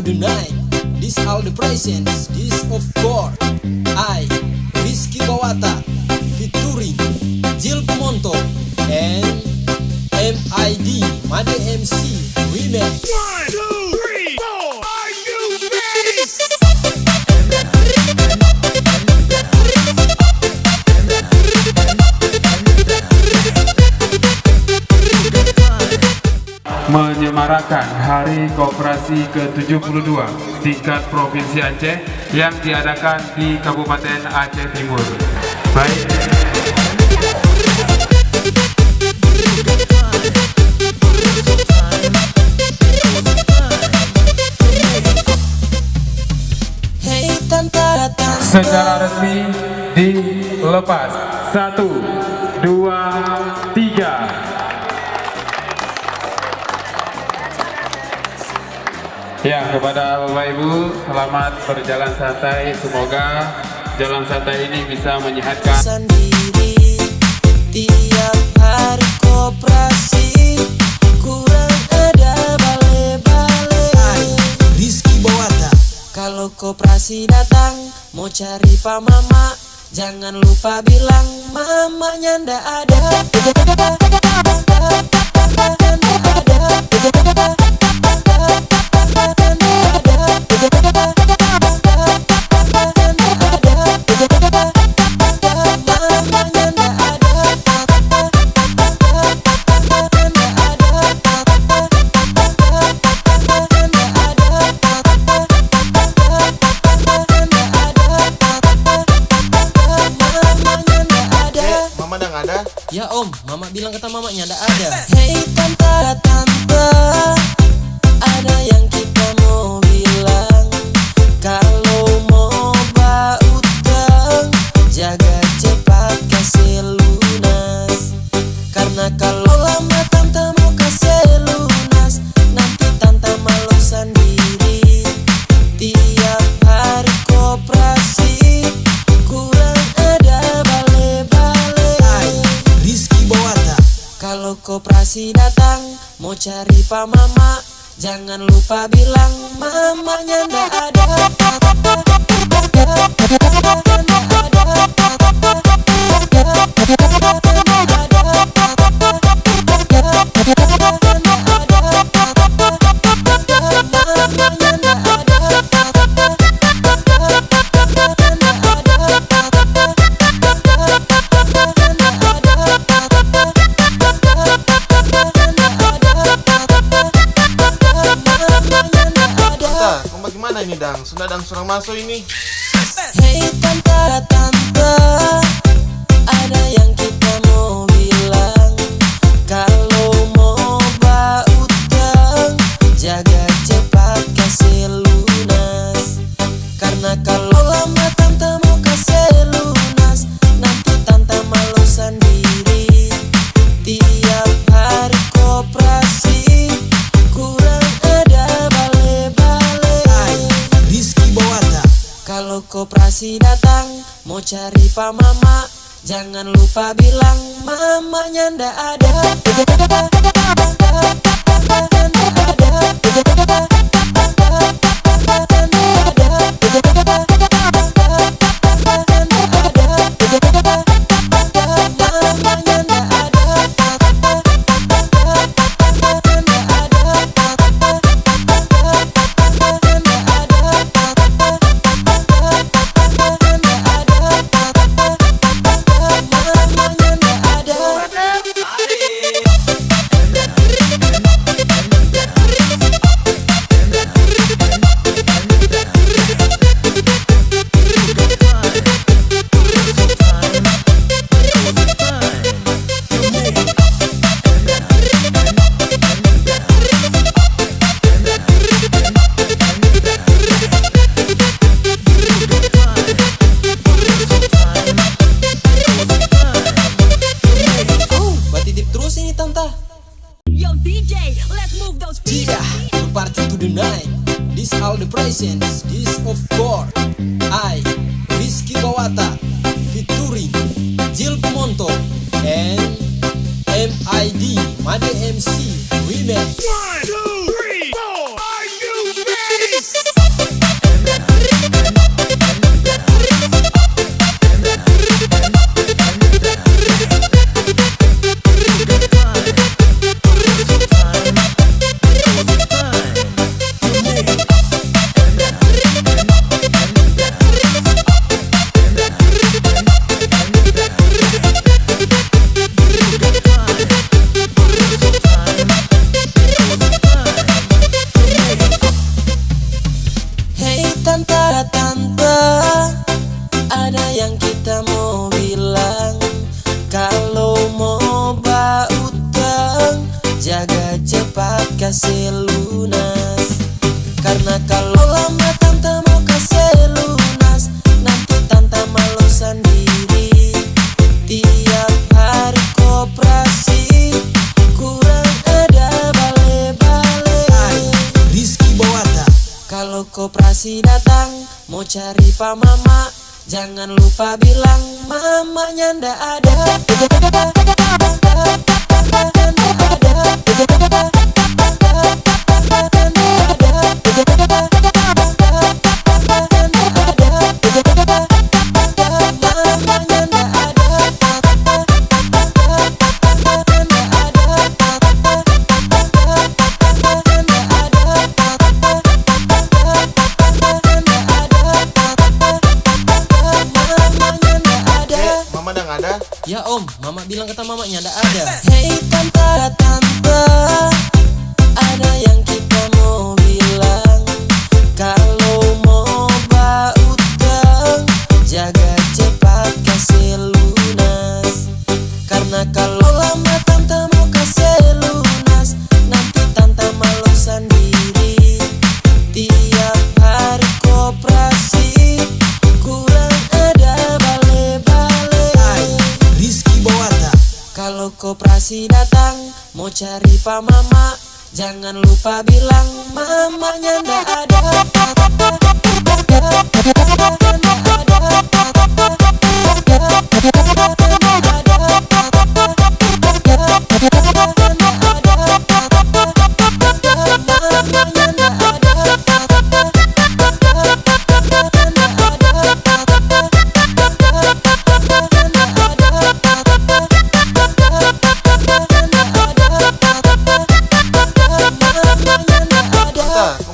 the night. This all the presents. This of course I, Rizky Bawata, featuring Jil Pemonto and MID Made MC Remix. 1, 2, 3, 4. Are you ready? Menyemarakan Hari Koperasi ke-72 tingkat Provinsi Aceh yang diadakan di Kabupaten Aceh Timur. Baik. Secara resmi dilepas. 1, 2, 3. Ya, kepada Bapak Ibu, selamat berjalan santai. Semoga jalan santai ini bisa menyehatkan. Sendiri tiap hari koperasi kurang ada bale-bale. Rizky Bawata. Kalau koperasi datang mau cari Pak Mama, jangan lupa bilang mamanya ndak ada. Ya om, mama bilang kata mamanya ndak ada. Hei tante, ada yang kita mau bilang. Kalau mau utang, jaga cepat kasih lunas. Karena kalau lama tante mau kasih lunas, nanti tante malu sendiri. Tiap hari koperasi kurang ada bale-bale. Rizky Bawata. Kalau koperasi datang mau cari Pak Mama, jangan lupa bilang mamanya ndak ada. Gimana ini dang? Sudah dang surang masuk ini. Hei tante, ada yang kita mau bilang. Kalau mau utang, jaga cepat kasih lunas. Karena kalau lama tante mau kasih lunas, nanti tante malu sendiri. Tiap hari koperasi kurang ada bale-bale. Rizky Bawata. Kalau koperasi datang mau cari Pak Mama, jangan lupa bilang mamanya ndak ada. Yo DJ, let's move those feet. Yeah, we party to the night. This all the presents. This of course I, Rizky Bawata, featuring Jil Pemonto and MID Made MC Remix. 1, 2, 3, 4. Are you ready? Kalau koperasi datang mau cari Pak Mama, jangan lupa bilang mamanya ndak ada. Ya om, mama bilang kata mamanya ndak ada. Hei tante, ada yang kita mau bilang. Kalau mau utang, jaga cepat kasih lunas. Karena kalau lama tante mau kasih lunas, nanti tante malu sendiri. Tiap hari koperasi kurang ada bale-bale. Kalau koperasi datang mau cari Pak Mama, jangan lupa bilang mamanya ndak ada.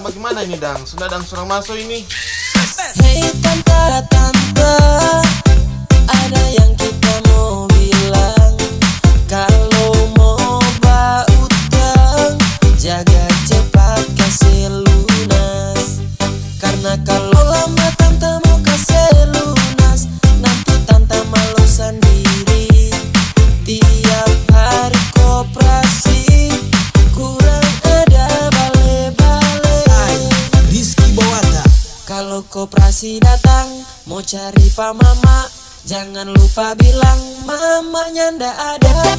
Bagaimana ini dang? Sudah dang surang masuk ini. Hei tante, ada yang kita mau bilang. Kalau mau utang, jaga cepat kasih lunas. Karena kalau lama tante mau kasih lunas, nanti tante malu sendiri. Tiap hari koperasi kurang ada bale-bale. Kalau koperasi datang mau cari Pak Mama, jangan lupa bilang mamanya ndak ada.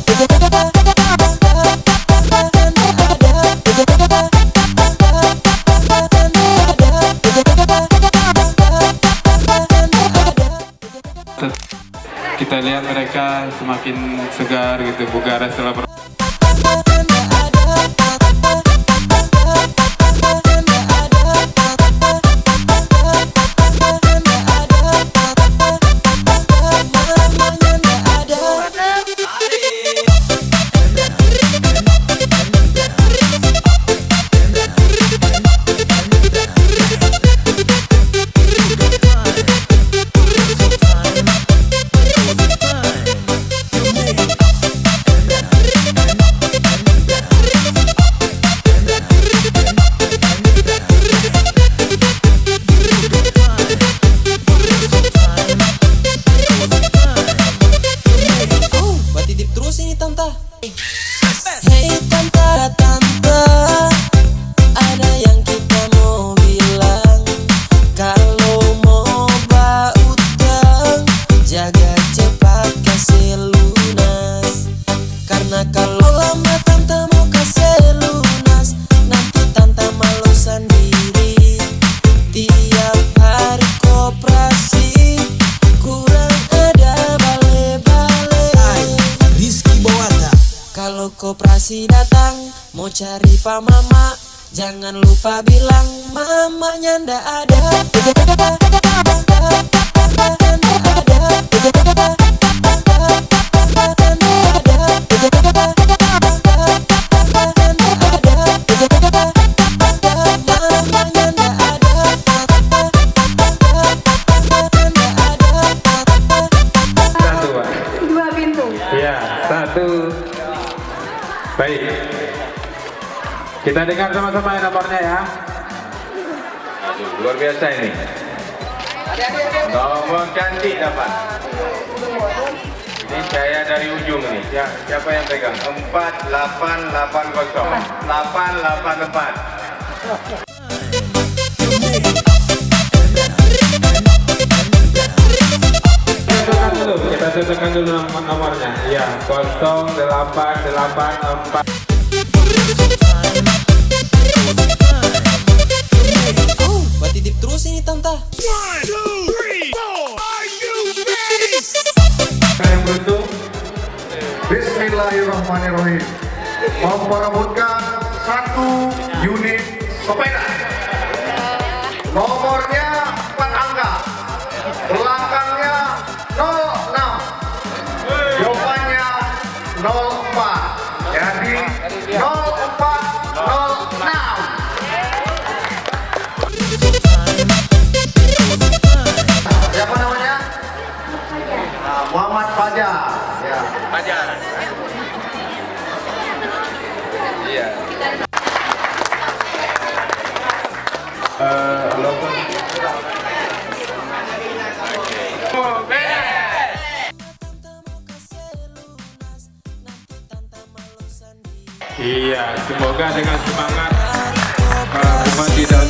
Kita lihat mereka semakin segar gitu, bugar setelah Hei tante, ada yang kita mau bilang. Kalau mau utang, jaga cepat kasih lunas. Karena kalau lama tante mau kasih lunas, nanti tante malu sendiri. Tiap hari koperasi kurang ada bale-bale. Kalau koperasi datang mau cari Pak Mama, jangan lupa bilang mamanya ndak ada. Dua pintu. Ya, satu. Baik. Kita dengar sama-sama nomornya ya. Aduh, luar biasa ini. Nomor cantik dapat. Ini saya dari ujung nih. Ya, siapa yang pegang? 4880. 884. Kita cocokkan dulu nomornya. Ya, 0884. Bismillahirrahmanirrahim. Memperebutkan 1 unit sepeda. Nomornya 4 angka. Belakangnya 06. Jawabannya 04. Jadi 0406. Siapa namanya? Muhammad Fajar. Ya. Fajar. Iya. Logo. Iya, semoga dengan semangat umat di dalam